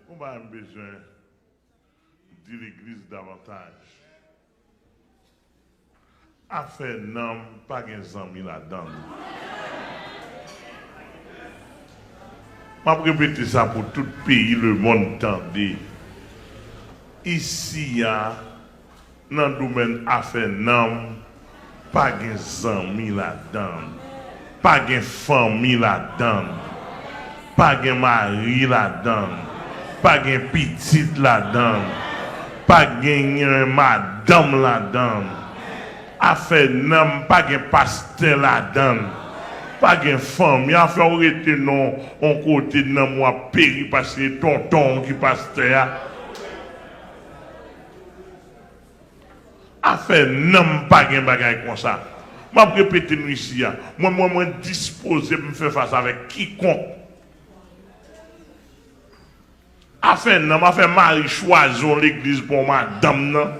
On va avoir besoin de l'église davantage. Affaire non, pas de amis là-dedans. Je vais répéter ça pour tout le pays, le monde tendait. Ici, dans le domaine affaire non, pas de amis là-dedans. Pas de famille là-dedans. Pas de mari là-dedans. Pas de petite là-dedans. Pas de madame là-dedans. Affaire non, pas de pasteur là-dedans. Pas de femme, il a fait arrêter non, on côté de moi péri parce que tonton qui pasteur. Affaire non, pas de bagaille comme ça. Je vais répéter nous ici. Moi, disposé de me faire face avec quiconque. Affaire non, m'a fait mari choisir l'église pour madame non.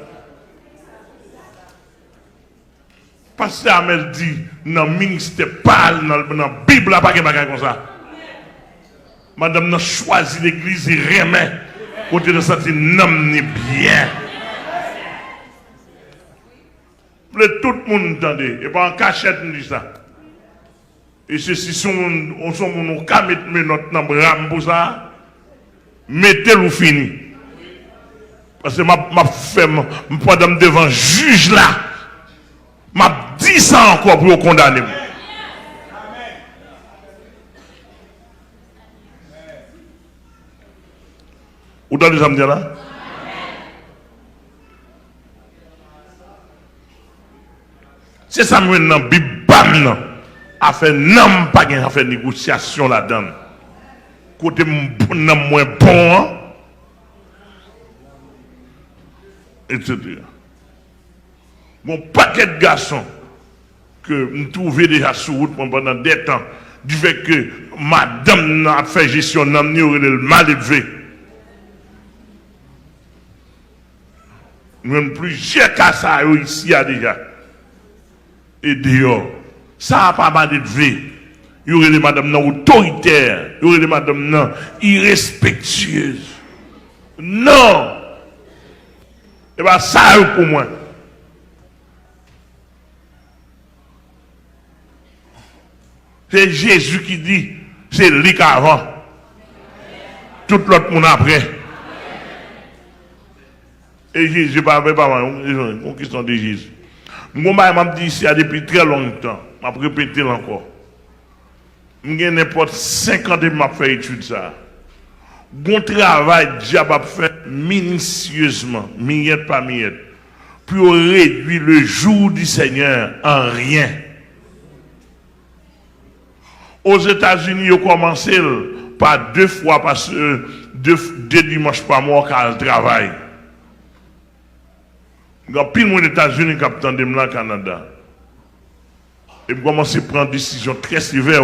Pasteur Amel dit, dans le ministère, parle, dans la Bible, pas de bagaille comme ça. Madame n'a choisi l'église et remet. Côté de ça, c'est n'homme bien. Tout le monde entendait. Et pas en cachette, nous dit ça. Et ceci sont nous qu'à mettre notre nom pour ça. Mettez-le fini. Parce que ma femme, pendant devant juge là. M'a dit ça encore pour condamner. Vous entendez ça me dire là? C'est ça maintenant, bam, a fait non, pas de faire négociation là-dedans. Côté moins bon, etc. Mon paquet de garçons que je trouvais déjà sur route pendant des temps, du fait que madame a fait gestion de le mal élevé. Même plusieurs cas ça ici déjà. Et dehors, ça n'a pas mal élevé. Il y aurait des madames autoritaires, il y aurait des madames irrespectueuses. Non! Et bien ça pour moi. C'est Jésus qui dit, c'est lui qu'avant. Tout l'autre monde après. Et Jésus, pas une question de Jésus. Moi, je m'a dit ici depuis très longtemps. Je vais répéter encore. Je n'importe 50 ans, je fait étude ça. Bon travail, diable a fait minutieusement, miette par miette, pour réduire le jour du Seigneur en rien. Aux États-Unis, ils ont commencé par 2 fois, parce que 2 dimanches par mois qu'elle travaille. Il y a pile aux États-Unis qui attendent au Canada. Et ils commencent à prendre des décisions très sévères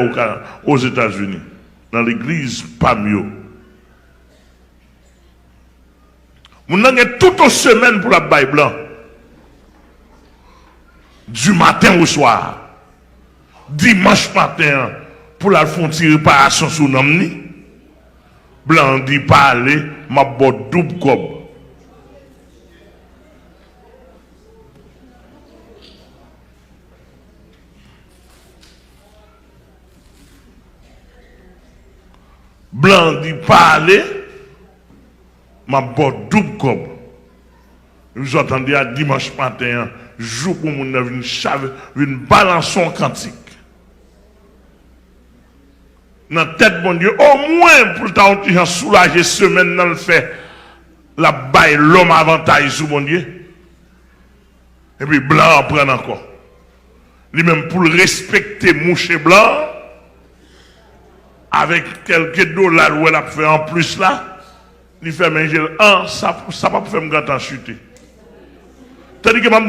aux États-Unis. Dans l'église, pas mieux. Nous avons toute une semaine pour la Bible. Du matin au soir. Dimanche matin. Pour la faire une réparation sur nous. Blanc dit parler, ma botte double cob. Blanc dit parler, ma botte double cob. Vous entendez à dimanche matin, jour pour mon une balançon quantique. Dans la tête, mon Dieu, au moins pour le soulager semaine dans le fait, la baille l'homme avantage sur mon Dieu. Et puis blanc prend encore. Lui-même pour le respecter, moucher blanc, avec quelques dollars où elle a fait en plus là, il fait manger ça va pas faire me gâter en chuter. Tandis que je me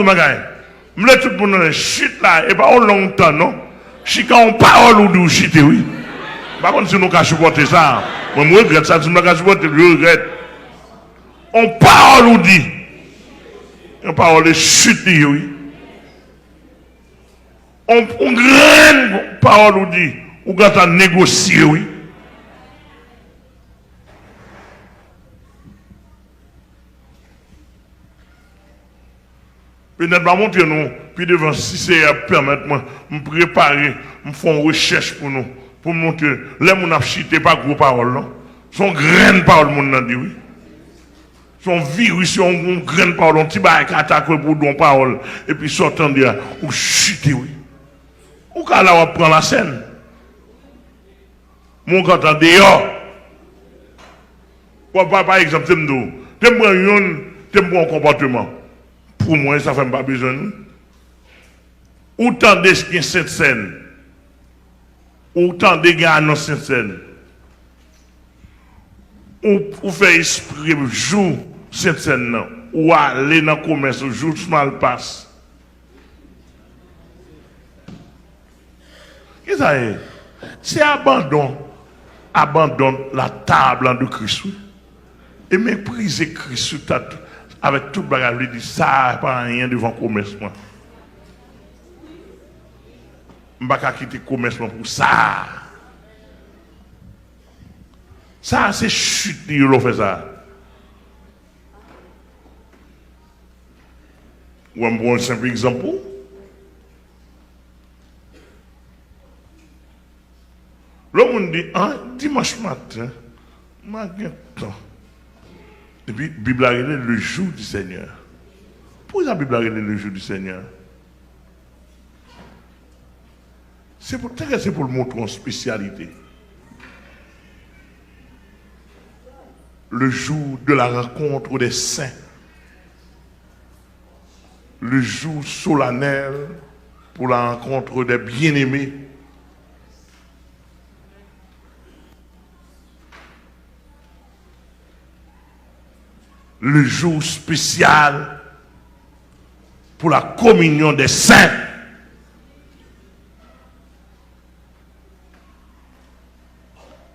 dis tout le monde chute là, et pas longtemps, non? Si quand on parle ou nous chute, oui. Par contre, si nous avons supporté ça, moi je regrette ça, si nous avons supporté, je regrette. On parle ou dit. On parle de chute, oui. On graine parole ou dit. Ou quand on négocie, oui. Peut-être pas montrer nous, puis devant si c'est permettre-moi, me préparer, me faire une recherche pour nous, pour montrer, là, mon chité pas gros parole, non? Son graine parole, mon nan dit oui. Son virus, son graine parole, un petit bail qui attaque pour don parole, et puis sortant de là, ou chité, oui. Ou quand là, on prend la scène. Mon quand on dehors. Par exemple, tu prends un comportement. Pour moi, ça ne fait pas besoin. Autant de ce qui est cette scène, autant de gars dans cette scène, ou fait esprit jour cette scène, ou aller dans le commerce, jour mal passe. Qu'est-ce que ça est? C'est abandonne la table de Christ et mépriser Christ avec tout le bagage, il dit ça, pas rien devant le commerce. Je ne vais pas quitter le commerce pour ça. Ça, c'est chute, il fait ça. Ou un bon simple exemple. Le monde dit, dimanche matin, je temps. Et puis, la Bible a révélé le jour du Seigneur. Pourquoi la Bible a révélé le jour du Seigneur? C'est pour le montrer en spécialité. Le jour de la rencontre des saints. Le jour solennel pour la rencontre des bien-aimés. Le jour spécial pour la communion des saints.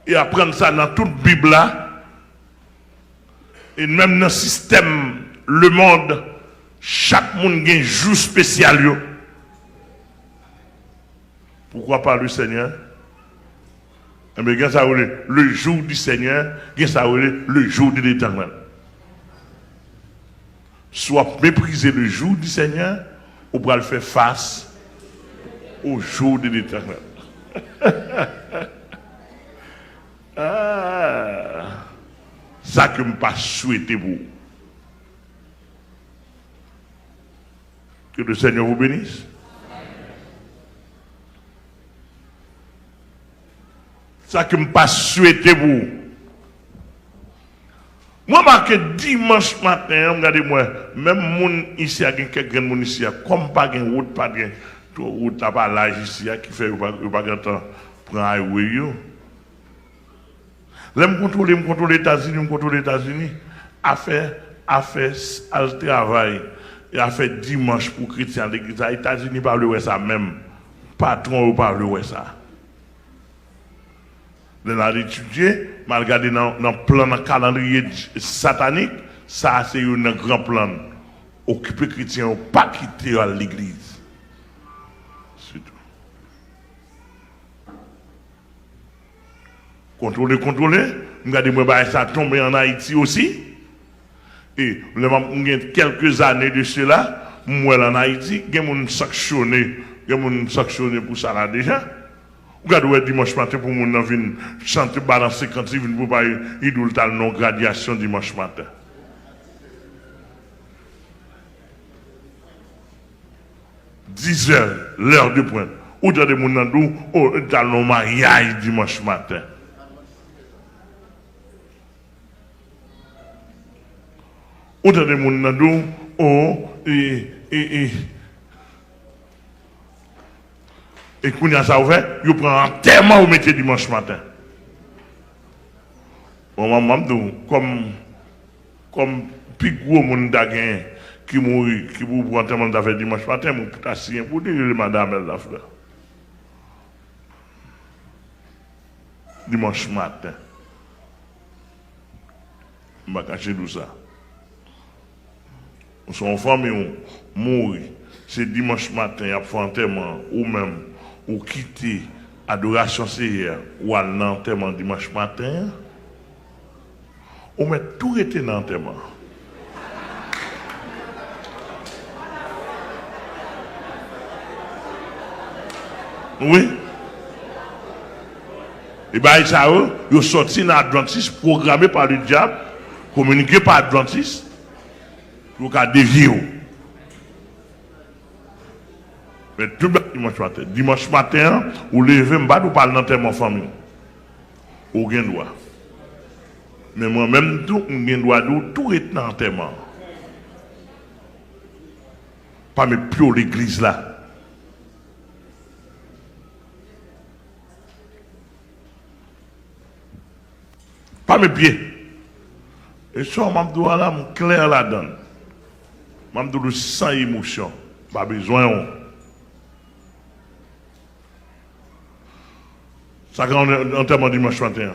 Et apprendre ça dans toute la Bible là. Et même dans le système, le monde, chaque monde a un jour spécial. Yo. Pourquoi pas le Seigneur? Eh bien, ça le jour du Seigneur, ça le jour de l'Éternel. Soit mépriser le jour du Seigneur, ou pour le faire face au jour de l'Éternel. Ça que je ne pas souhaiter vous. Que le Seigneur vous bénisse. Ça que je ne pas souhaiter vous. Moi, marqué dimanche matin, regardez-moi, même moun ici, il y a quelqu'un moun ici, comme pas de route, pas de route, pas l'âge ici, qui fait pas de temps pour un highway. Là, je contrôle les États-Unis, a fait le travail, et a fait dimanche pour chrétiens, l'église, les États-Unis parlent ça même, patron parle ça. De l'a étudié, m'a regardé dans le plan, dans le calendrier satanique, ça c'est un grand plan. Occuper les chrétiens, pas quitter l'église. C'est tout. Contrôler. Regardez-moi, ça tombe en Haïti aussi. Et il y a quelques années de cela, moi en Haïti, il y a des sanctionnés pour ça là déjà. Regardez dimanche matin pour mon venir chanter balance 50 livres pour pas idole tal non graduation dimanche matin. « 10 heures, l'heure de pointe. Ou dans des gens dans le mariage dimanche matin. Ou dans des gens et quand il y a ça ouvert, il prend un tellement au métier dimanche matin. Bon, maman, comme plus gros monde d'agin qui mourit, qui vous prend tellement d'affaires dimanche matin, mon putain, c'est pour dire madame elle la fleur. Dimanche matin. Je vais cacher tout ça. Son famille mourit, c'est dimanche matin, il y a fait enterrement, ou même. Ou quitter adoration Seigneur ou à l'enterrement dimanche matin, ou met tout été dans l'enterrement. Oui. Et bien, ça, ils sont sortis dans l'Adventiste, programmés par le diable, communiqués par l'Adventiste, pour qu'à dévier. Mais tout le dimanche matin, vous levez, vous parlez d'enterrement famille. Vous avez droit. Mais moi-même, tout, j'ai droit de tout est dans l'enterrement. Pas mes pieds l'église là. Pas mes pieds. Et ça, je là, je clair là-dedans. Je sans émotion. Pas besoin. Ça, quand on est enterrement dimanche matin.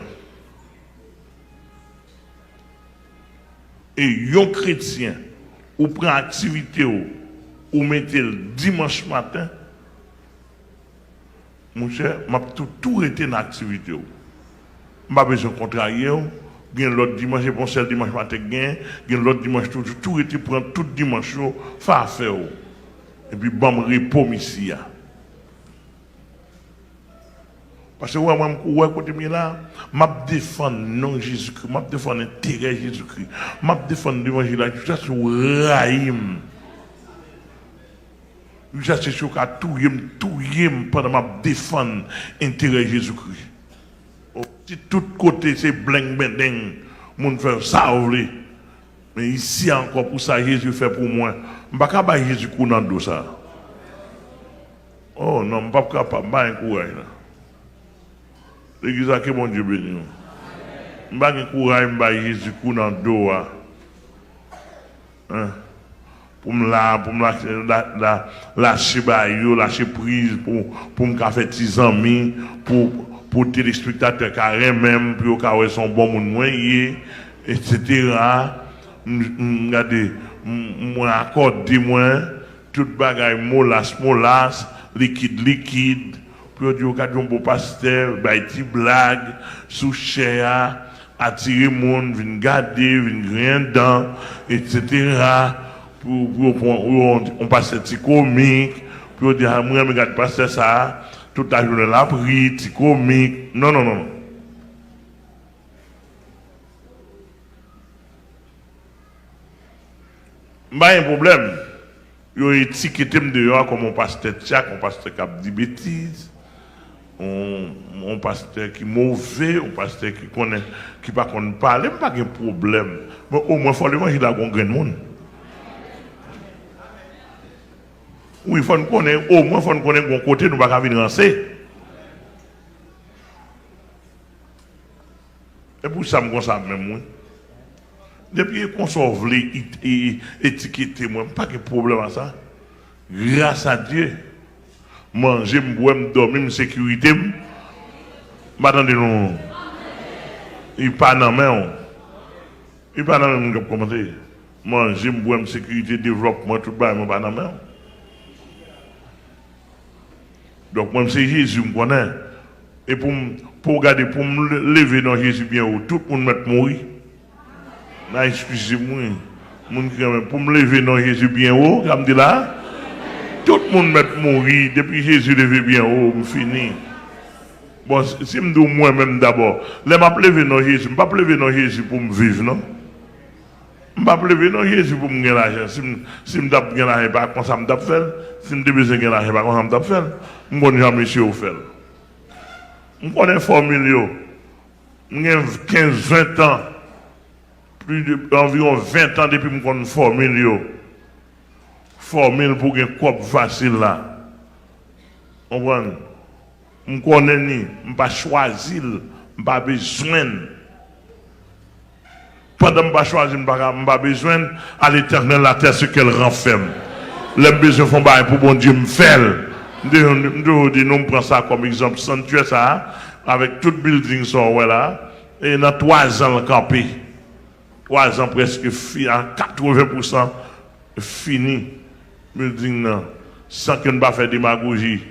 Et un chrétien, ou prend activité, ou mettez le dimanche matin, mon cher, je tout été dans l'activité. Je n'ai pas besoin de contrarier. Bien l'autre dimanche, bon seul dimanche matin, bien l'autre dimanche, tout été prendre tout dimanche, faire faire. Et puis, bon, repos ici. Parce que moi, côté là, je défends non Jésus-Christ, je défends l'intérêt Jésus-Christ, je défends l'évangile, je suis sur Rahim. Je suis sur tout pendant que je défends l'intérêt Jésus-Christ. De tous côtés, c'est bling bling, mon fait ça. Mais ici encore, pour ça, Jésus fait pour moi. Je ne peux pas Jésus dans le dos ça. Oh non, je ne peux pas faire un courage. L'église a que mon Dieu béni. Je ne peux pas faire courage pour Jésus dans le dos. Pour me lâcher prise, pour me faire des amis, pour téléspectateurs carré même, pour qu'ils sont bons moyens, etc. Regardez, moi accordé moi, tout bagaille molas, liquide, pour dire que bon pasteur, des blagues, sous cher, attirer monde, venir garder, venir rien dedans, etc. On passe un petit comique, pour dire, moi, je regarde pasteur ça. Toute la journée, la pris, petit comique. Non. Pas un problème. Il y a étiqueté dehors comme un pasteur tchak, un pasteur qui a dit bêtises, un pasteur qui est mauvais, un pasteur qui connaît, qui ne connaît pas parler, pas de problème. Mais au moins, il faut l'évangile à un grand monde. Oui, il faut nous connaître, au moins, il faut nous connaître de côté, nous ne pouvons pas venir lancer. Et pour ça, je ça même, moi. Depuis qu'on s'en voulait étiqueter, moi, pas de problème à ça. Grâce à Dieu, manger, boire, dormir, sécurité, m'attendez nous. Il pas dans main. Il pas dans main, comme commenter. Manger, boire, sécurité, développement, tout le monde, pas dans main. Donc, moi, c'est Jésus, je connais. Et pour regarder, pour me lever dans Jésus bien haut, tout le monde m'a mourir. Non, excusez-moi. Pour me lever dans Jésus bien haut, comme dit là, tout le monde m'a mourir. Depuis Jésus levé bien haut, je finis. Bon, si je me dis moi-même d'abord, je ne vais pas lever dans Jésus, je ne vais pas lever dans Jésus pour me vivre, non? Je ne vais pas lever dans Jésus pour me gagner l'argent. Si je me gagner l'argent, pas comme ça, je me faire. Si je me besoin de gagner l'argent, pas comme ça, je me faire. Je ne connais jamais monsieur au faire. Je connais formule. J'ai 15-20 ans. Environ 20 ans depuis que je connais formule. Formule pour un corps facile là. On comprend? Je connais ni, je ne pas choisir, je n'ai pas besoin. Pendant que je ne pas choisir, je n'ai pas besoin à l'éternel la terre ce qu'elle renferme. Les besoins font pas pour bon Dieu me faire. Nous prenons ça comme exemple. Sanctuaire ça, avec tout building sont voilà. Et dans 3 ans le campé. 3 ans presque fini, à 80% fini. Building là. Sans qu'on ne pas faire démagogie.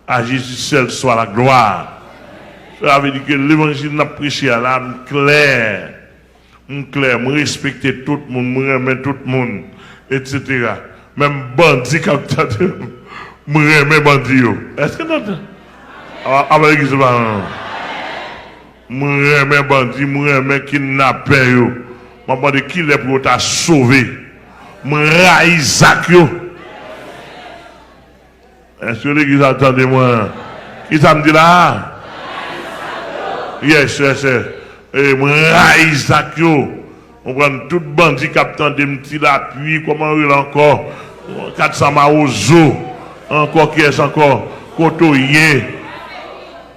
À Jésus seul soit la gloire. Ça veut dire que l'évangile n'a prêché à l'âme claire. Clair, me respecter tout le monde, me remettre tout le monde, etc. Même bandit, quand me remet bandit. Est-ce que non? Avec l'église, moi, je bandit, moi, je kidnappé. Je demande qui est pour t'a sauvé. Je raille Isaac. Est-ce que l'église attendez-moi? Qui ça me dit là? Yes, yes, yes. Et je raille Isaac. On prend tout bandit qui attend des petits l'appui, comment il encore? 400 maozo, encore qui est encore? Cotoyer,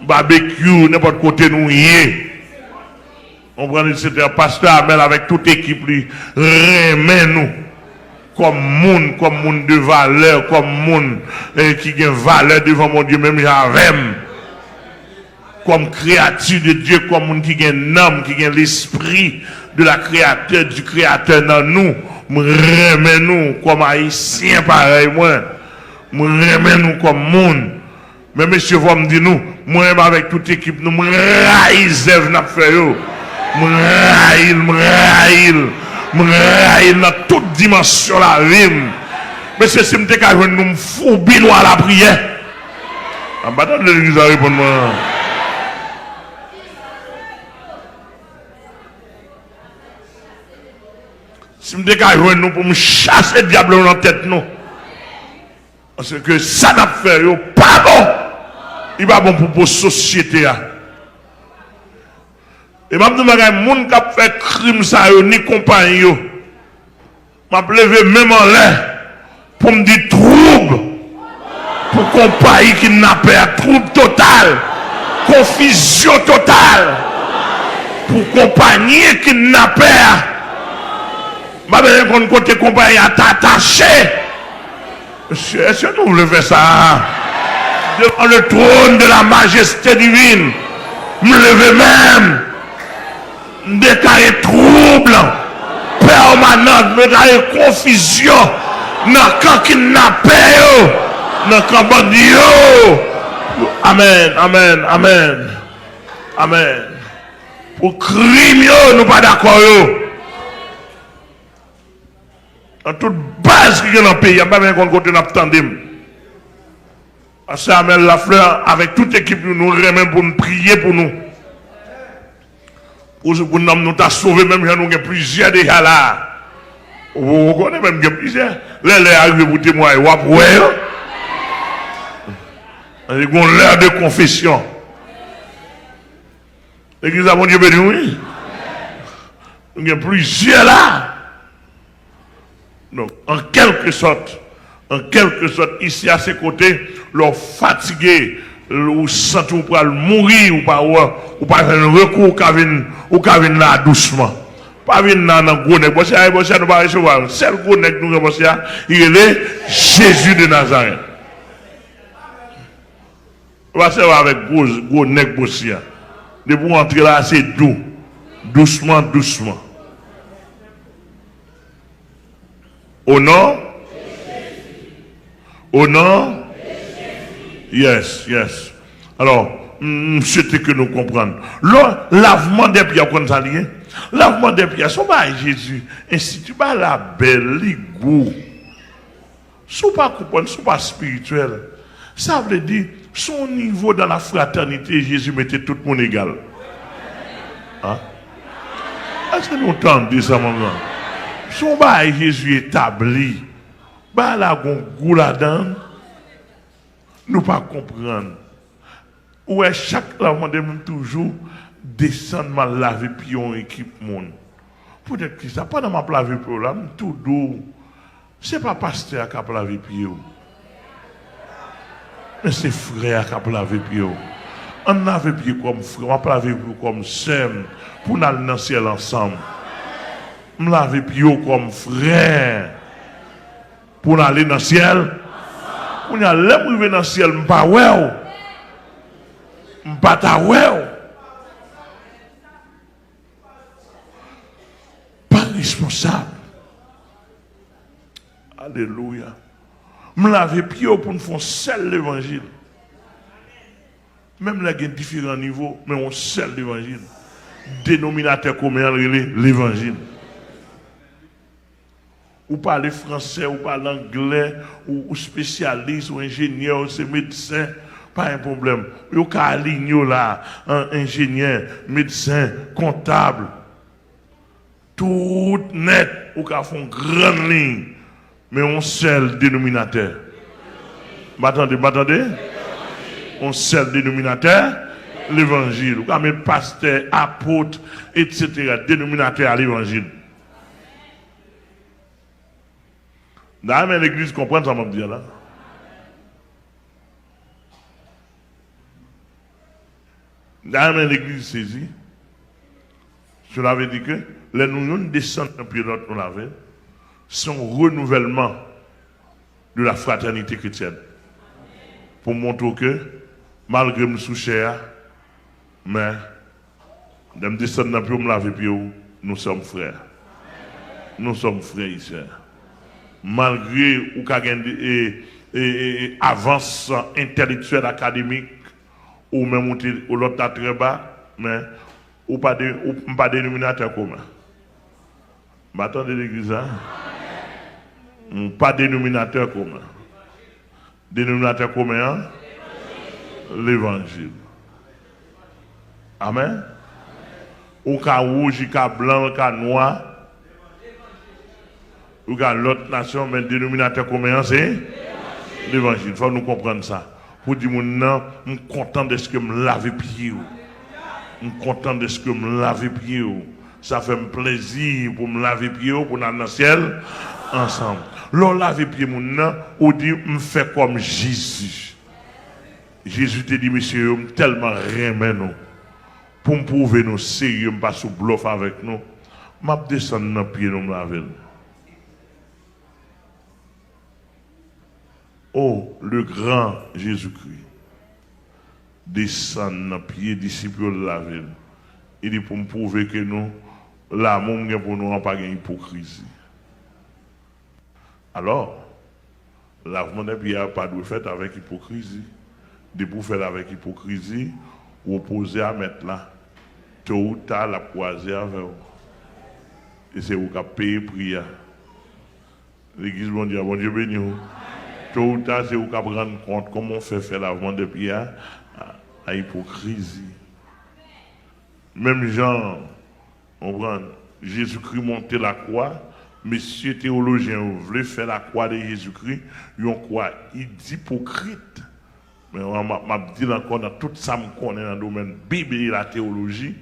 barbecue, n'importe côté nous y est. On prend c'était un pasteur Amel avec toute équipe, lui, remet nous comme monde de valeur, comme monde qui a valeur devant mon Dieu, même j'avais. Comme créature de Dieu, comme monde qui a un âme, qui a l'esprit de la créateur, du créateur dans nous. Remet nous comme haïtiens pareil, moi. Remet nous comme monde. Mais monsieur, vous me dites nous, moi avec toute équipe, nous, moi raïs n'a fait yo. Moi raïl dans toute dimension la vie. Mais c'est si m'te ka nous fou binois à la prière. En bas de l'église à répondre moi. Si m'te ka nous pour me chasser diable dans la tête nous. Parce que ça n'a fait yo pas bon. Il va bon pour la société. Et je dis que les gens qui ont fait crime, ça ni compagnie. Je me levé même en l'air pour me dire trouble. Pour compagnie qui n'a pas trouble total. Confusion totale. Pour compagnie qui n'a pas. Je ne sais pas côté compagnie à t'attacher. Est-ce que nous voulons faire ça? Devant le trône de la majesté divine, me lever même, déclarer trouble, permanent, déclarer confusion, dans le camp kidnappé, dans le camp bandit. Amen, amen, amen, amen. Pour crime, nous pas d'accord. En toute base qui est dans le pays, il n'y a pas bien qu'on côté d'attendre. Pasteur Amel Lafleur, avec toute l'équipe, nous remet pour nous prier pour nous. Pour nous t'a sauvé, même si nous avons plusieurs déjà là. Vous connaissez même qu'il y a plusieurs. Là, les arrivés pour témoigner, vous avez l'heure de confession. L'église a mon Dieu béni, oui. Nous avons plusieurs là. Donc, en quelque sorte, ici à ses côtés, leur fatigué, ou sentent ou pas mourir, ou pas faire un recours, ou qu'à venir là doucement. Pas venir là dans le gros nez. Nous ne pas recevoir. C'est le gros nez que nous avons, il est Jésus de Nazareth. On va savoir avec gros nez bossia. De pour entrer là, c'est doux. Doucement, doucement. Au nom? Au nom? Yes, yes. Alors, c'était que nous comprenons. Le lavement des pieds, qu'on ça lié? Lavement des pieds, ce n'est pas Jésus. Institut, pas la belle, l'igou. Ce n'est pas comprendre, ce n'est pas spirituel. Ça veut dire, son niveau dans la fraternité, Jésus mettait tout le monde égal. Hein? Est-ce que nous entendons ça, maman? Son bail Jésus établi, bah la goût là-dedans, nous pas comprendre. Où est chaque lavement de même toujours descendre mal laver pion équipe monde. Peut-être que ça pas dans ma laver pion là, tout doux. C'est pas pasteur qui a lavé pion. Mais c'est frère qui a lavé pion. On lave pied comme frère, on a lavé pied comme sœur pour nous aller dans le ciel ensemble. Je lave pied comme frère pour aller dans le ciel. Pour aller dans le ciel, je ne pas ouais. Je ne pas ta ouais. Pas responsable. Alléluia. Je lave pied pour nous faire seul l'évangile. Même là, il y a différents niveaux, mais on seul l'évangile. Dénominateur commun, l'évangile. Ou parler français, ou parler anglais, ou spécialiste, ou ingénieur, ou médecin, pas un problème. Yo ka aligner là, un ingénieur, médecin, comptable, tout net, ou ka font grande ligne, mais on seul dénominateur. M'attendez? On seul dénominateur, l'évangile. Ou ka mettre pasteur, apôtre, etc. Dénominateur à l'évangile. D'ailleurs, l'église comprend ça, m'a dit là. D'ailleurs, l'église saisit. Cela veut dire que les nous descendons d'un pied l'autre, nous l'avons, sont renouvellement de la fraternité chrétienne. Pour montrer que, malgré nous sous cher, mais, de me descendre d'un pied, nous l'avons, nous sommes frères. Nous sommes frères et sœurs. Malgré ou avance intellectuelle académique ou même ou l'autre très bas, mais ou pas dénominateur commun. M'attendez l'église, hein? Pas dénominateur commun. Dénominateur commun, hein? L'évangile. Amen. Ou ka rouge, ka blanc, ka noir. Ou ka l'autre nation, mais dénominateur commun, c'est l'évangile. Il faut nous comprendre ça. Pour dire, non, je suis content de ce que je me lave les pieds. Je suis content de ce que je me lave les pieds. Ça fait un plaisir pour me laver les pieds, pour nous aller dans le ciel ensemble. L'on lave les pieds, on dit, je fais comme Jésus. Jésus te dit, monsieur, je tellement remets nous. Pour me prouver nous sérieux, je ne pas sous bluff avec nous. Je descends dans le pied, nous me laver. Oh, le grand Jésus-Christ descend dans le pied disciple de la ville. Il dit pour me prouver que nous, l'amour pour nous n'a pas d'hypocrisie. Alors, lavement des pieds n'a pas de fait avec hypocrisie. De pour faire avec hypocrisie, ou opposer à mettre là, tôt ou tard la croiser avec vous. Et c'est vous qui payez prière. L'église mondiale, bon Dieu béni vous. Tôt ou tard, c'est vous qui prendre compte comment on fait faire lavement de pieds à hypocrisie. Même Jean, on prend Jésus-Christ monter la croix, messieurs théologiens, vous voulez faire la croix de Jésus-Christ, ils ont quoi? Il dit hypocrite. Mais on m'a dit encore dans tout ça, on connaît dans le domaine Bible et la théologie,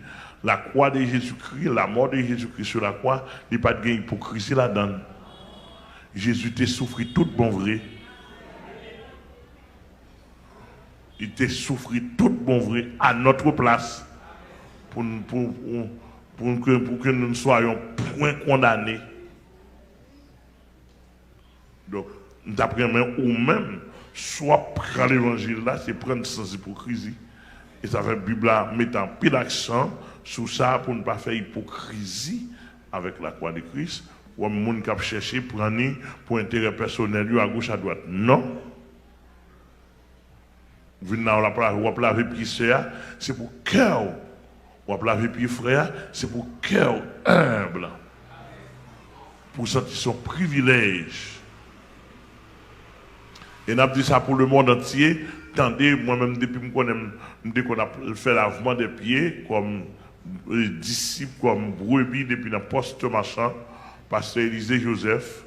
la croix de Jésus-Christ, la mort de Jésus-Christ sur la croix, il n'y a pas de hypocrisie là-dedans. Jésus t'a souffert tout bon vrai. Il t'a souffert tout bon vrai à notre place pour que nous ne soyons point condamnés. Donc, d'après moi, ou même, soit prendre l'évangile là, c'est prendre sans hypocrisie. Et ça fait la Bible là, mettant pile d'accent sur ça pour ne pas faire hypocrisie avec la croix de Christ. Ou un monde qui a cherché prendre pour intérêt personnel à gauche à droite. Non. Vous venez laver pied frère, c'est pour cœur. Ou laver pied frère, c'est pour cœur humble. Pour sentir son privilège. Et nous avons dit ça pour le monde entier. Tendez, moi-même, depuis qu'on a fait lavement des pieds, comme disciples, comme brebis, depuis le poste machin, pasteur Élisée Joseph,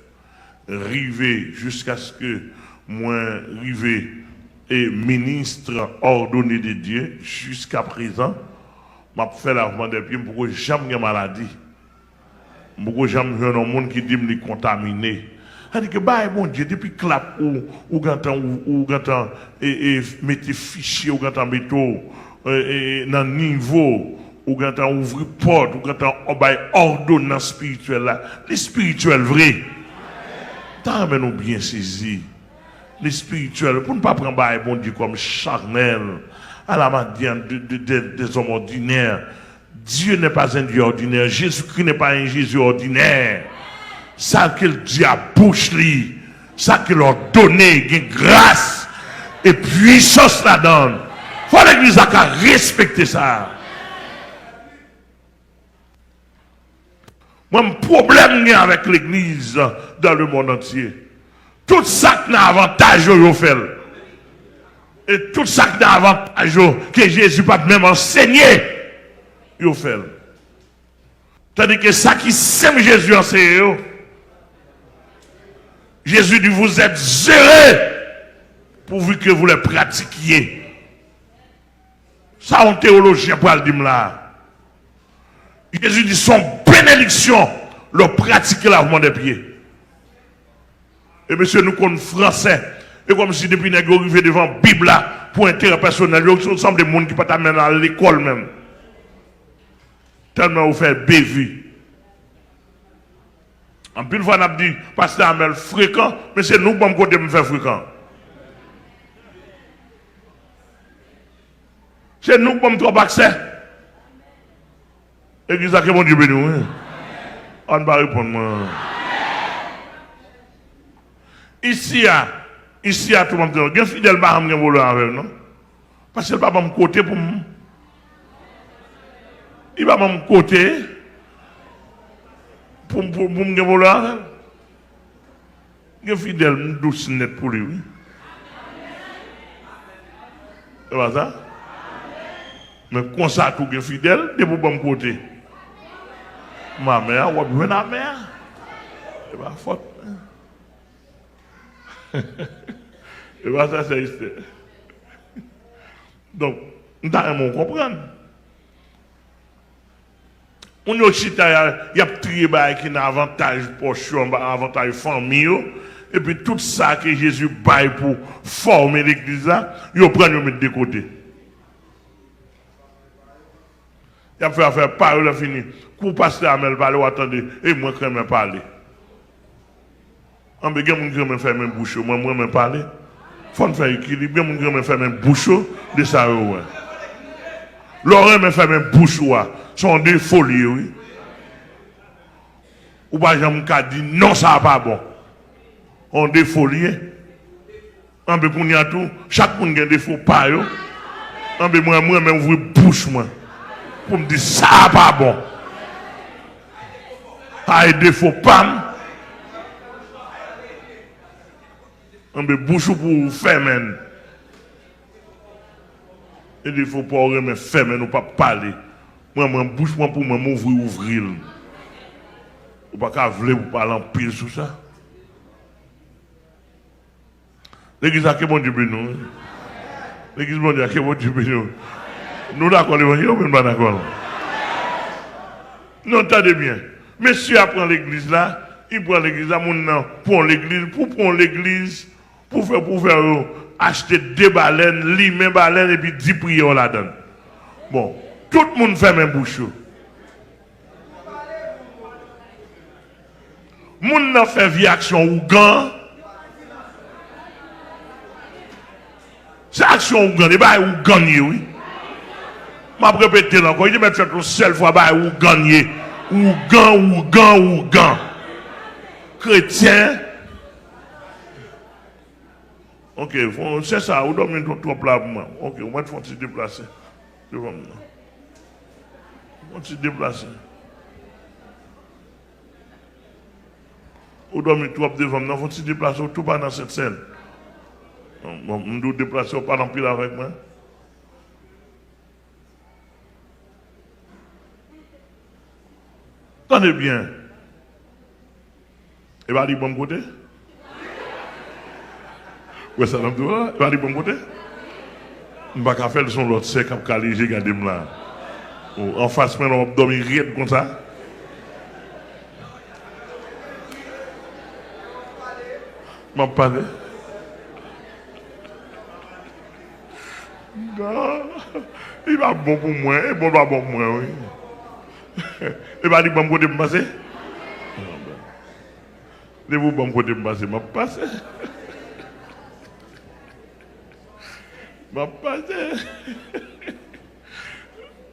rivé jusqu'à ce que moi, rivé et ministre ordonné de Dieu, jusqu'à présent, m'a fait lavement des pieds pour que jamais maladie. Pour que jamais un monde qui dit me contaminé. C'est-à-dire que, bah, bon Dieu, depuis clap ou gantan, mettez fichier, ou gantan mettez dans niveau, ou gantan ouvrir porte, ou gantan ordonnance spirituelle là. Les spirituels vrais. Tant mais nous bien saisi. Les spirituels, pour ne pas prendre bah, bon Dieu comme charnel, à la manière des hommes ordinaires. Dieu n'est pas un Dieu ordinaire. Jésus-Christ n'est pas un Jésus ordinaire. Ça qu'il dit à bouche li, ça qu'il leur donné, grâce et puissance là-dedans. Faut l'église a qu'à respecter ça. Moi, mon problème avec l'église dans le monde entier. Tout ça qui a avantage au fait. Et tout ça qui a avantage que Jésus pas même enseigné, il fait. Tandis que ça qui sème Jésus enseigné, Jésus dit vous êtes heureux pourvu que vous le pratiquiez. Ça, un théologien pour le dire là. Jésus dit son bénédiction, le pratiquer lavement des pieds. Et monsieur, nous connaissons français. Et comme si depuis nous arrivons devant la Bible là, pour intérêt personnel, nous sommes des gens qui ne peuvent pas t'amener à l'école même. Tellement vous faites bévu. En plus, on a dit, pasteur Amel fréquent, mais c'est nous qui côté me faire fréquent. C'est nous qui avons trop accès. Église, que mon Dieu béni. On va répondre. Ici, tout le monde dit, il y a fidèle qui me volé avec non? Parce qu'il ne va pas me côté pour moi. Il va me côté pour me voler avec. Il y a fidèle douce net pour lui. C'est pas ça? Mais comme ça, tout est fidèle, de pour me côté. Ma mère, ou bien ma mère. C'est pas faute. Et bien ça, c'est histoire. Donc, nous devons comprendre. On y a aussi, il y a trié qui ont avantage pour avantage famille. Et puis tout ça que Jésus baille pour former l'église, il prend le mettre de côté. Il a fait affaire parole fini. Pour pasteur Amel parler, attendez, et moi quand même parler. On peut me faire même bouche, moi me parler. Faut faire équilibre, mon me faire même bouche de ça ouais. Laurent me fait même bouche sont des folies oui. Ou pas jamais dit non ça pas bon. On des folies. On peut qu'on y a tout, chaque monde a des faux pas yo. On peut moi même ouvrir bouche moi pour me dire ça pas bon. Ah des faux pas. On peut bouche pour faire men. Et il faut pas me faire men ou pas parler. Moi bouche moi pour m'ouvrir. Ou pas qu'à vouloir pour parler en pile sur ça. L'église a que bon Dieu béni. L'église bon Dieu a que bon Dieu béni. Nous d'accord l'évangile ou même pas d'accord. Non, entendez bien. Monsieur apprend l'église là, il prend l'église là, pour l'église, pour prendre l'église, pour faire acheter 2 baleines, limer baleines et puis 10 prières la donne. Bon, tout le monde fait même bouche. Moun nan fait vie action ou gant. C'est action ou gant, et bah ou gagner oui. M'a répété encore, il m'a fait une seule fois bah ou gagner. Ou gant. Chrétien. Ok, c'est ça, vous dormez trop plat pour moi. Ok, on va se déplacer. Devant moi. On va se déplacer. Vous dormez trop devant moi, on va se déplacer tout pas dans cette scène. On doit déplacer, pas dans pile avec moi. Attendez bien. Et va dire bon côté? Ouais, ça l'homme toi, il va dire bon côté? On va pas faire son l'autre sec, cap calé, j'ai gardé là. En face, on va dormir rien comme ça. M'a parlé. Non, il va bon pour moi, et bon va bon pour moi, oui. Il va dire bon côté me passer. Les vous bon côté me passer, m'a passé. M'a passé.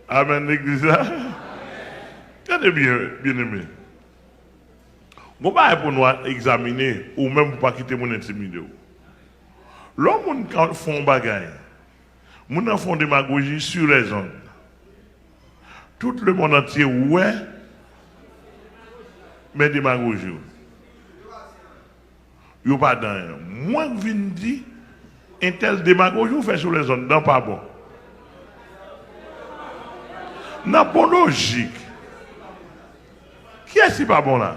Amen, l'église là. Regardez bien, bien aimé. Bon, pas pour nous examiner, ou même pour pas quitter mon intimité. L'homme qui fait un bagage, mon font démagogie sur les ondes. Tout le monde entier, ouais, mais démagogie. Il n'y a pas d'un. Moi, je viens dire, Un tel démagogie ou fait sur les zones, non pas bon. Non, bon logique. Qui est-ce qui pas bon là?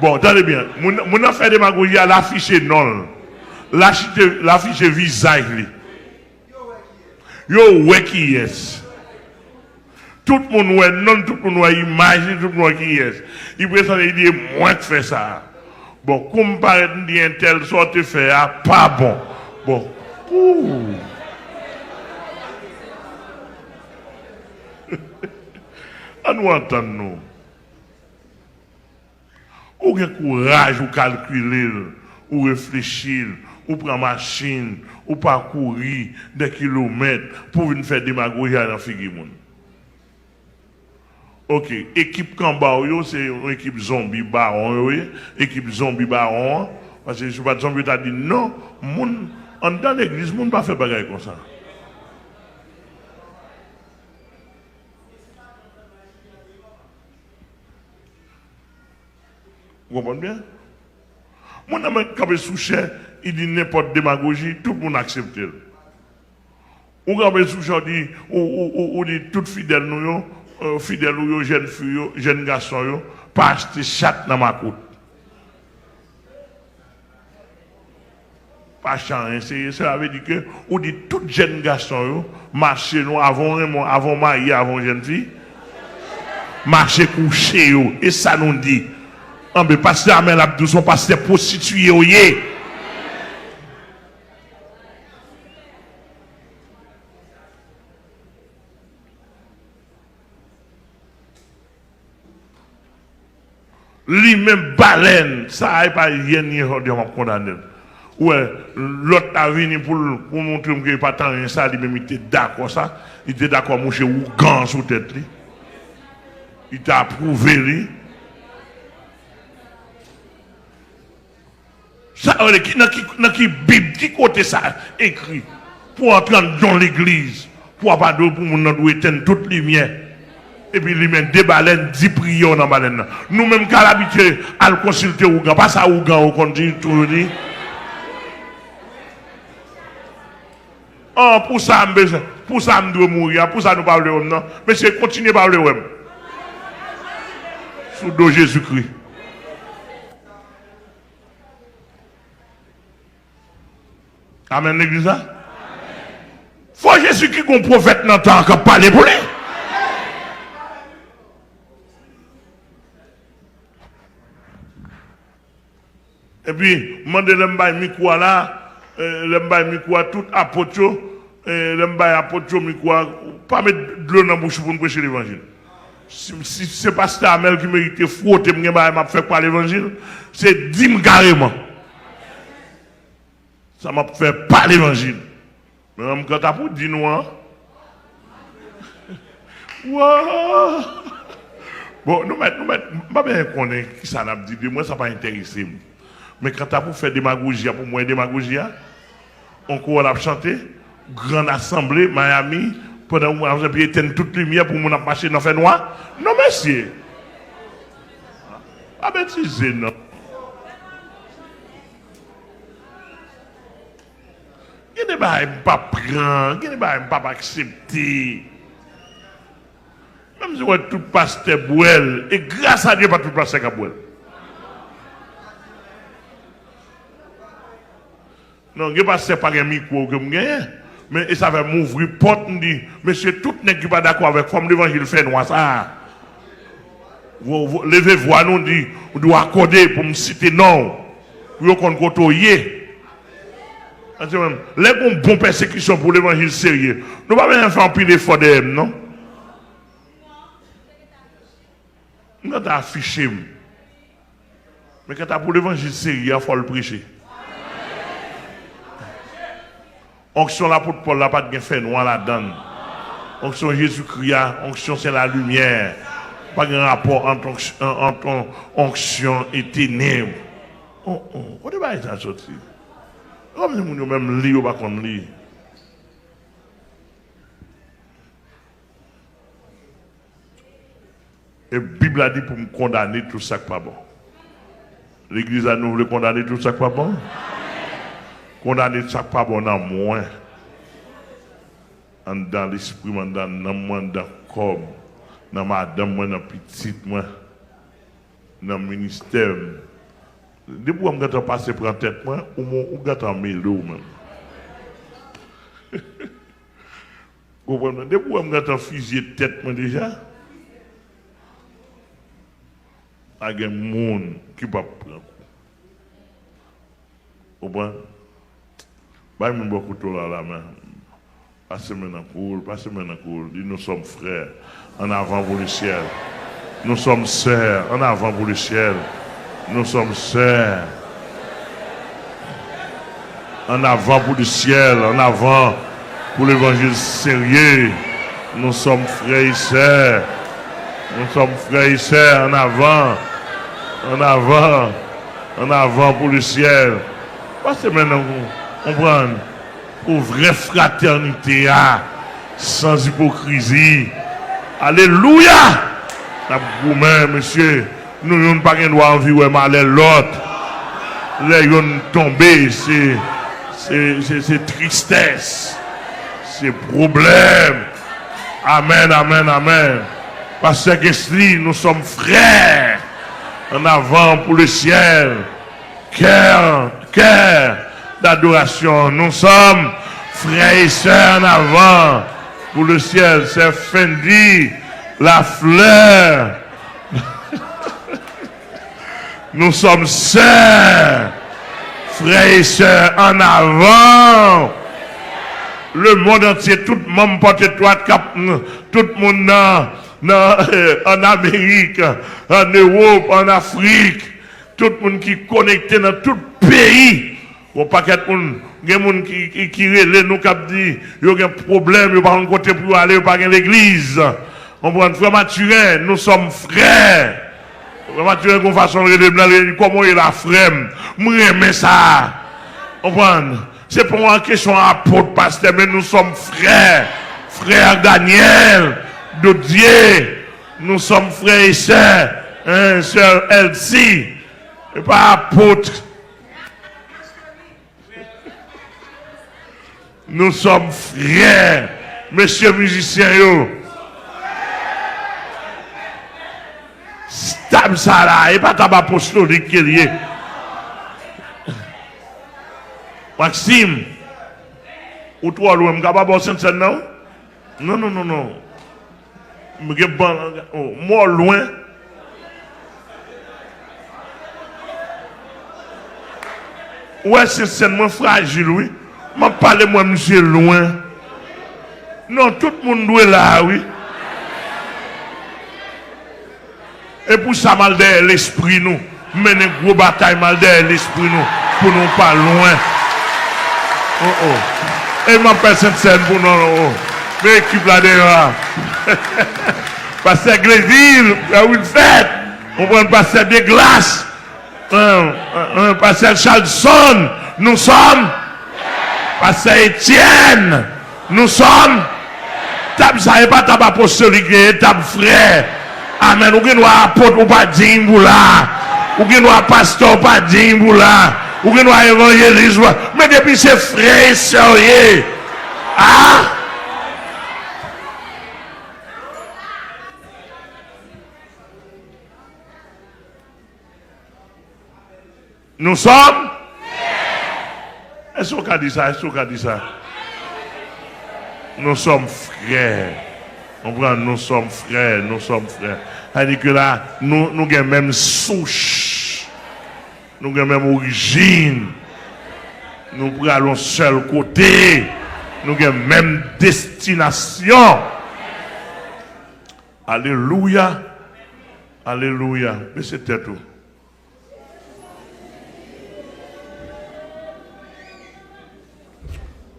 Bon, attendez bien. Mon a fait démagogie à l'afficher non. L'afficher visage. Yo, ouais qui est. Tout le monde ouais non, tout le monde ouais image, tout le monde qui est. Il présente, il dit, moi qui fais ça. Bon, comme par exemple, un tel sorte fait, pas bon. Bon. Ouh. À nous entendre, nous. Ou avez courage, ou calculer, ou réfléchir, ou prendre machine, ou parcourir des kilomètres pour venir faire démagogie dans la figure. Ok, équipe Kambao, c'est une équipe zombie baron, oui. Équipe zombie baron, parce que je ne sais pas, zombie t'a dit non, dans l'église, on ne peut pas faire bagaille comme ça. Vous comprenez bien? Mon ami Kabé Souchet, il dit n'importe démagogie, tout le monde accepte. Ou Kabé Souchet dit, ou dit tout fidèle nous, fidèle ou jeune fille, jeune garçon, pas acheter chat dans ma côte. Pas acheter, ça veut dire que, ou dit tout jeune garçon, marcher nous avant marié, avant jeune fille, marcher couché, et ça nous dit. Mais pasteur Amel Abdou, son pasteur prostitué, oyé. Lui-même baleine, ça n'a pas rien ni condamné. Ouais, l'autre a venu pour montrer qu'il n'est pas tant rien ça, lui-même il était d'accord ça. Il était d'accord, mon cher, ou gant sous tête. Il t'a approuvé, lui. Ça, dans qui Bible, qui côté ça écrit pour entrer dans l'église, pour pas pour nous éteindre toute lumière. Et puis lui-même des baleines, 10 prières dans la baleine. Nous-mêmes, qu'à l'habitude, à le consulter Ougan, pas ça Ougan, on continue tout dit. Oh, pour ça, je dois mourir, pour ça, nous parlons, non. Mais c'est continuer à parler, ouais. Sous dos Jésus-Christ. Amen, l'église. Faut Jésus-Christ qu'on prophète dans le temps qu'on parle pour lui. Et puis, demandez l'embay micro là, l'embay micro tout apôtre, l'embay apôtre micro, pas mettre de l'eau dans la bouche pour nous prêcher l'évangile. Si c'est pasteur Amel qui mérite frotter, m'a fait quoi l'évangile, c'est 10 carrément. Ça m'a fait pas l'évangile. Mais quand tu as pour dire nous, wow. Bon, nous pas bien connaître qui ça n'a dit, moi ça n'a pas intéressé. Mais quand tu as pour faire démagogie, pour moi démagogie, on court à chanter, grande assemblée, Miami, pendant que vous avez éteint toute lumière pour mon marcher dans le fait noir. Non, monsieur. Pas bêtiser, non. Il y a des choses qui pas prendre, il y a des choses qui pas accepter. Même si vous êtes tout pasteur Bouel, et grâce à Dieu, pas tout pasteur Bouel. Non, je ne sais pas si c'est un micro que je gagne, mais ça va m'ouvrir porte, me dit, monsieur, tout n'est pas d'accord avec comme l'évangile fait noir ça. Vous levez voix, nous dit, vous devez accorder pour me citer non. Vous qu'on côtoyer. Les gens bon persécution pour l'évangile sérieux. Nous ne pouvons pas faire un pile d'effort de non? Nous avons affiché. Mais quand tu as pour l'évangile sérieux, il faut le prêcher. Onction là pour Paul, là pas de fait noir là-dedans. Onction Jésus-Christ, onction c'est la lumière. Pas de rapport entre onction et ténèbres. On ne va pas sortir. Comme nous même lire ou pas qu'on lit. Et la Bible a dit pour me condamner tout ça qui pas bon. L'église a nous voulu condamner tout ça qui pas bon. Condamner tout ça qui pas bon dans moins. Dans l'esprit, dans le corps, dans madame, dans petite, dans le ministère. Depuis que je suis passé pour la tête, ou je suis mêlé même. Depuis que je suis fusillé de tête déjà, il y a des gens qui ne peuvent pas prendre. Vous comprenez? Je vais beaucoup de la main. Passez maintenant cool, passez maintenant cool. Nous sommes frères, en avant pour le ciel. Nous sommes sœurs, en avant pour le ciel. Nous sommes sœurs. En avant pour le ciel, en avant pour l'évangile sérieux. Nous sommes frères et sœurs. Nous sommes frères et sœurs, en avant. En avant. En avant pour le ciel. Passez maintenant, comprendre. Pour vraie fraternité, sans hypocrisie. Alléluia! Vous-même, monsieur, nous n'avons pas de droit envie mal l'autre. Les gens tombés, c'est tristesse, c'est problème. Amen, amen, amen. Parce que nous sommes frères en avant pour le ciel. Cœur d'adoration. Nous sommes frères et sœurs en avant pour le ciel. C'est Fendi, la fleur. Nous sommes sœurs, frères et sœurs en avant. Le monde entier, tout le monde porte étoile, tout le monde en Amérique, en Europe, en Afrique, tout le monde qui est connecté dans tout pays. Bon, pas qu'il y a des gens qui relèvent nous, qui disent qu'il y a un problème, il n'y a pas un côté pour aller, il n'y a pas l'église. On prend frère Mathurin, nous sommes frères. Frère Mathurin, qu'on façon de comment il a frère. Moi, j'aime ça. On prend. C'est pour moi une question apôtre, pasteur, mais nous sommes frères. Frère Daniel, de Dieu. Nous sommes frères et sœurs. Sœur Elsie. Et pas apôtre. Nous sommes frères, monsieur musicien. Stab ça là, et pas tabac apostolique qui est lié. Maxime, ou toi, l'ouem, capable de sentir non? Non, non, non, non. Moi, loin. Ouais, c'est seulement fragile, oui. Je parle moi, monsieur, loin. Non, tout le monde doit là, oui. Et pour ça, mal derrière l'esprit, nous. Mener une grosse bataille mal derrière l'esprit, nous. Pour nous pas loin. Oh oh. Et ma personne scène pour nous. Oh. Mais équipe là derrière. Pasteur Gréville, il une fête. On prend pasteur des glaces. Pasteur Charlson, nous sommes. Pasteur Étienne, nous sommes. Tab ça n'est pas tab apostolique, tab frère. Amen. Ou gen apôtre ou pas digne pour là. Ou gen pasteur pas digne pour là. Ou gen évangéliste. Mais depuis c'est frère et sérieux. Ah? Nous sommes. Est-ce qu'on a dit ça? Est-ce qu'on a dit ça? Nous sommes frères. On prend, nous sommes frères, nous sommes frères. C'est-à-dire que là, nous avons même souche. Nous avons même origine. Nous prenons seul côté. Nous avons même destination. Alléluia. Alléluia. Mais c'était tout.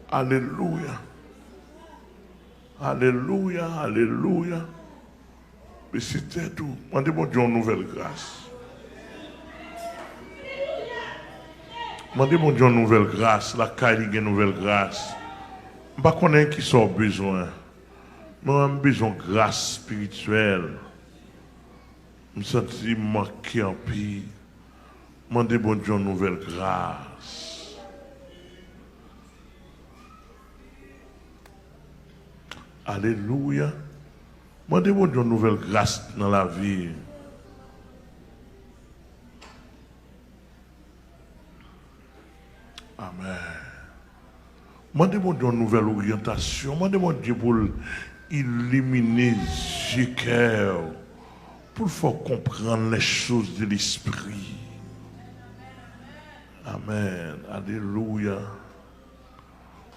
Alléluia. Alléluia, alléluia. Mais c'était tout. Mandez mon Dieu une nouvelle grâce. Mandez mon Dieu une nouvelle grâce. La caille une nouvelle grâce. Je ne sais pas qui sont besoin. Mais j'ai besoin de grâce spirituelle. Je me sens manqué en pire. Mandez bon Dieu une nouvelle grâce. Alléluia. Mandez bon Dieu une nouvelle grâce dans la vie. Amen. Mandez bon Dieu une nouvelle orientation. Mandez bon Dieu pour illuminer les cœurs, pour faire comprendre les choses de l'esprit. Amen. Alléluia.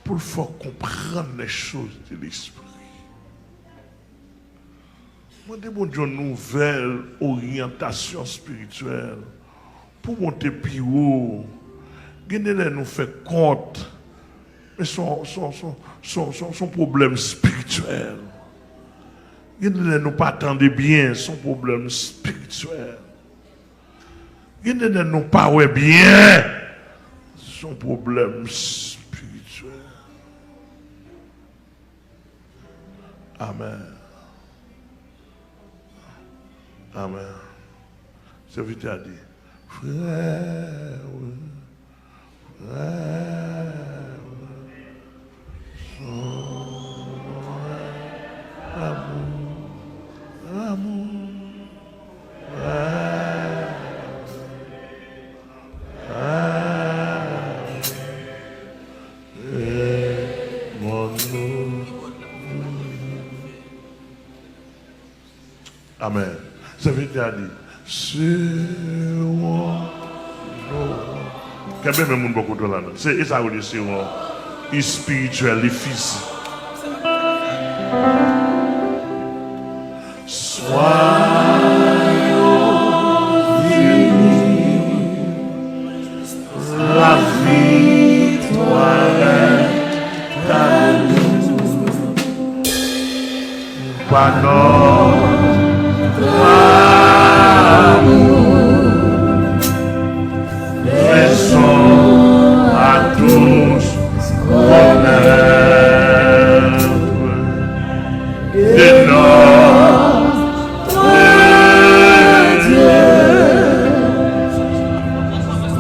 Pour faire comprendre les choses de l'esprit. Mandez bon Dieu une nouvelle orientation spirituelle pour monter plus haut. Gagner nous fait compte, mais son problème spirituel. Gagner nous pas attendre bien, son problème spirituel. Gagner nous pas ouais bien, son problème spirituel. Amen. Amen. Serviteur a dit, frère, Amen. Ça veut dire, c'est moi. Quand même, mon beaucoup de là. C'est ça où c'est moi. Spirituel, les fils. Soyons unis. La victoire est à nous. Pardon. Faisons à tous connaître de notre Dieu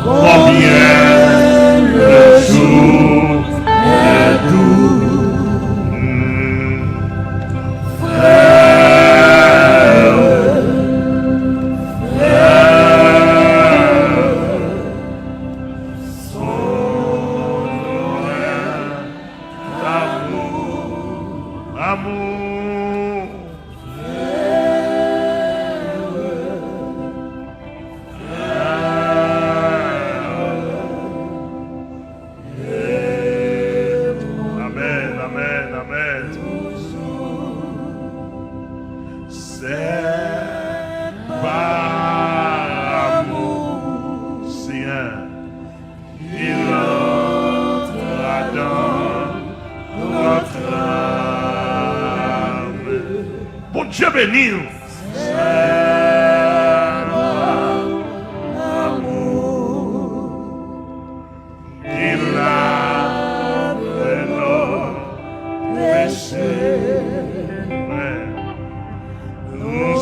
combien le jour est doux. Dieu béni. Il a nos péchés. Nous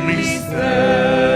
mystère.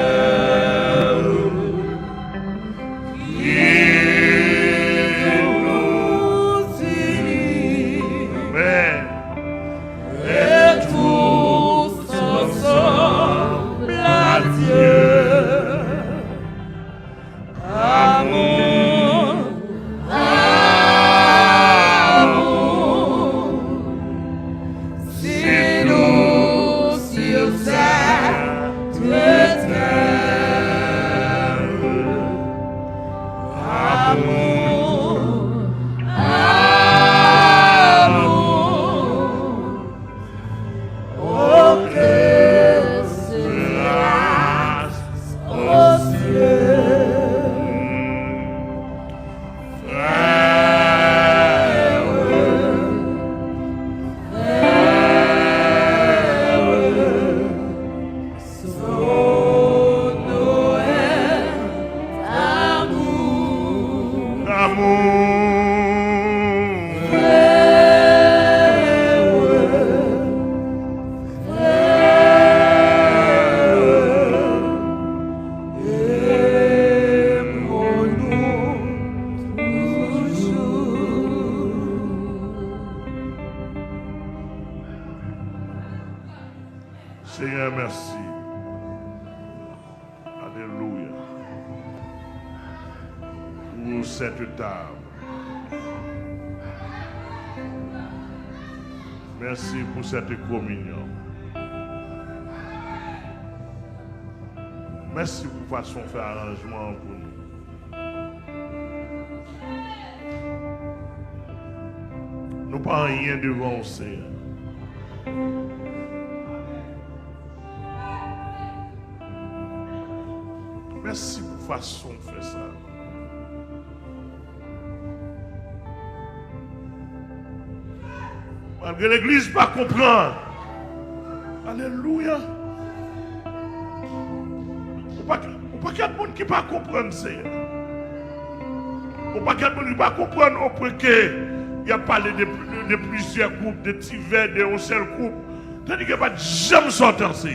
Seigneur, merci. Alléluia. Pour cette table. Merci pour cette communion. Merci pour la façon de faire arrangement pour nous. Nous pas rien devant le Seigneur. Merci pour la façon de faire ça. Malgré l'église pas comprendre. Alléluia. Pas qu'il y a des gens qui ne pas comprendre ça. Pas qu'il y a des gens qui ne pas comprendre au point qu'il y a parlé de plusieurs groupes, de divers, de un seul groupe. Tandis qu'il n'y a pas de jamais sortir ça.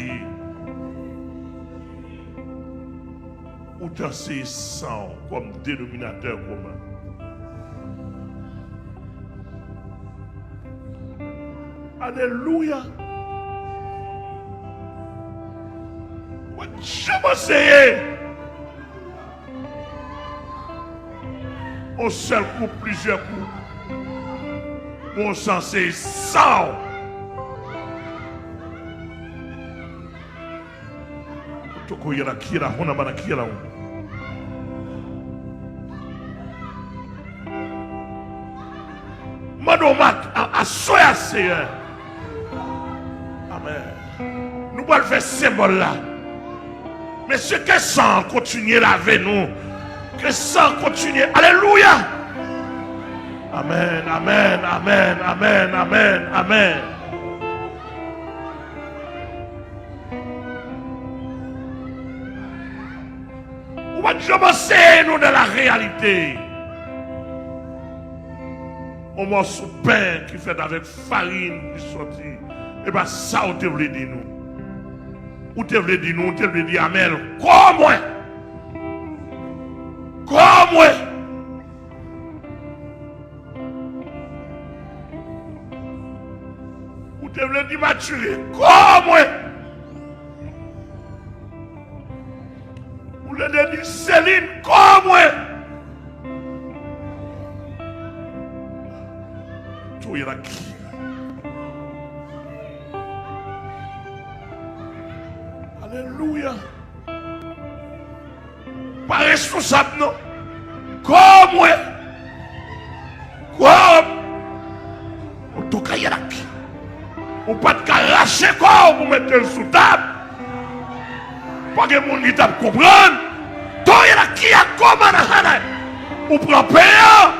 Ou t'as ces sang comme dénominateur commun. Alléluia. Jamais essayé. Un seul coup, plusieurs coups. On s'en sait sans. Toko yala kira, hona bana kira. Madomat a soya Seigneur. Amen. Nous allons faire ce symbole là. Mais ce que sang continue avec nous. Que sang continue. Alléluia. Amen, amen, amen, amen, amen, amen. On va commencer nous dans la réalité. On mange sous pain qui fait avec farine qui sortit. Et bien ça, on te veut dire nous. Ou te veut dire nous, ou te veut dire Amel. Comme moi. Comme moi. Ou te veut dire Mathieu. Comme moi. Ou te veut dire Céline. Comme moi. Tout est là qui. Alléluia. Pas responsable, non. Comme moi. Comme. En tout cas, il y a là qui. On ne peut pas arracher corps pour mettre le sous table. Pas que mon état comprendre. Tout il y a là qui a commandé. On prend payant.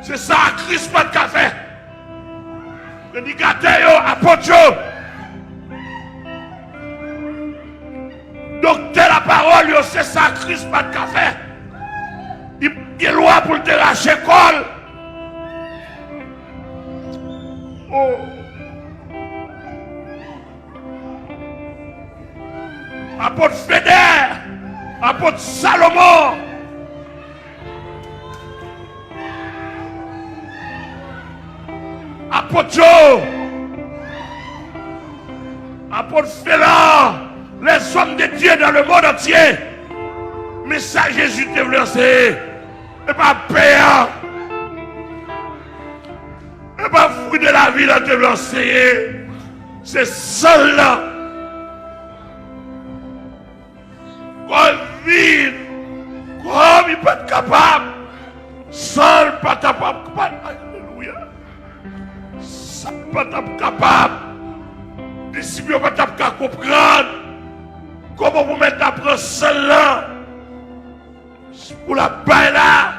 C'est ça, Christ, pas de café. Prédicateur, apôtre. Docteur, la parole, c'est ça, Christ, pas de café. Il y a loi pour te lâcher col. Oh. Apôtre Fédère, apôtre Salomon. Apôtre apôtre Félan, les hommes de Dieu dans le monde entier. Mais ça, Jésus te lancé. Et pas payant. Et pas fruit de la vie, là, te lancé. C'est seul là. Comme vivre. Comme il peut être capable. Seul, pas capable. Alléluia. Pas capable. Disciples pas capable comprendre comment vous mettez à prendre cela pour la paix là.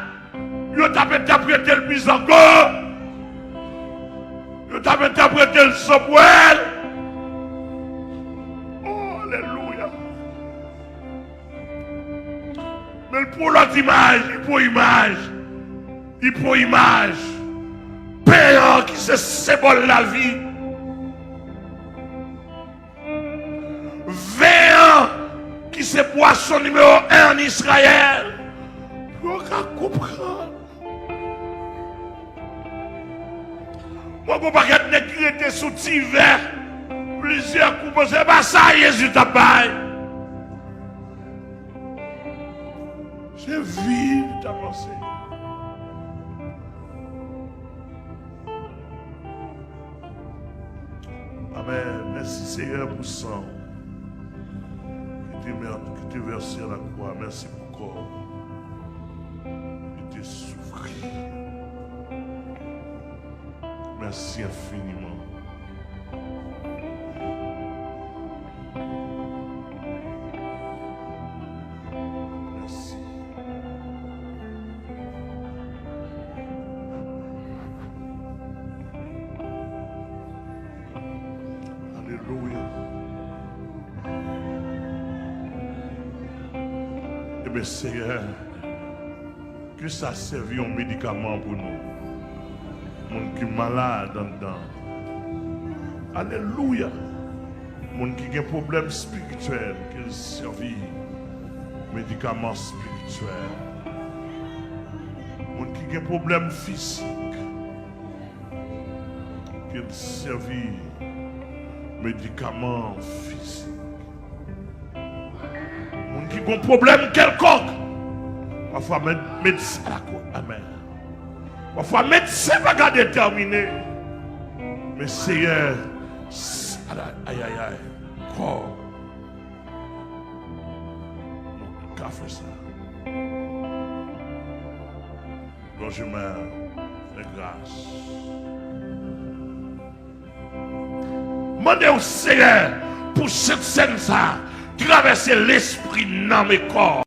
Vous avez interprété le mise encore. Vous avez interprété le Samuel. Oh, alléluia. Mais pour l'autre image, il faut image. Payant qui se symbole la vie. Véant qui se boisson nation numéro 1 en Israël. Pour qu'on comprenne. Moi, je ne peux pas être sous l'hiver. Plusieurs coups, c'est pas ça, Jésus t'a baillé. C'est vivre ta pensée. Amen. Merci Seigneur pour sang qui t'est versé à la croix. Merci pour corps qui t'est souffert. Merci infiniment. Merci. Alléluia. Eh bien, Seigneur, que ça serve un médicament pour nous. Moun qui est malade en dedans. Alléluia. Moun qui a un problème spirituel, qu'il servi médicament spirituel. Moun qui a un problème physique, qu'il servi médicament physique. Moun qui a un problème quelconque, parfois médecin à la côte. Amen. Parfois, médecin va pas déterminer. Mais Seigneur, aïe aïe aïe, corps, qu'a fait ça? Logement, de grâce. Demandez au Seigneur pour cette scène ça, traverser l'esprit dans mes corps.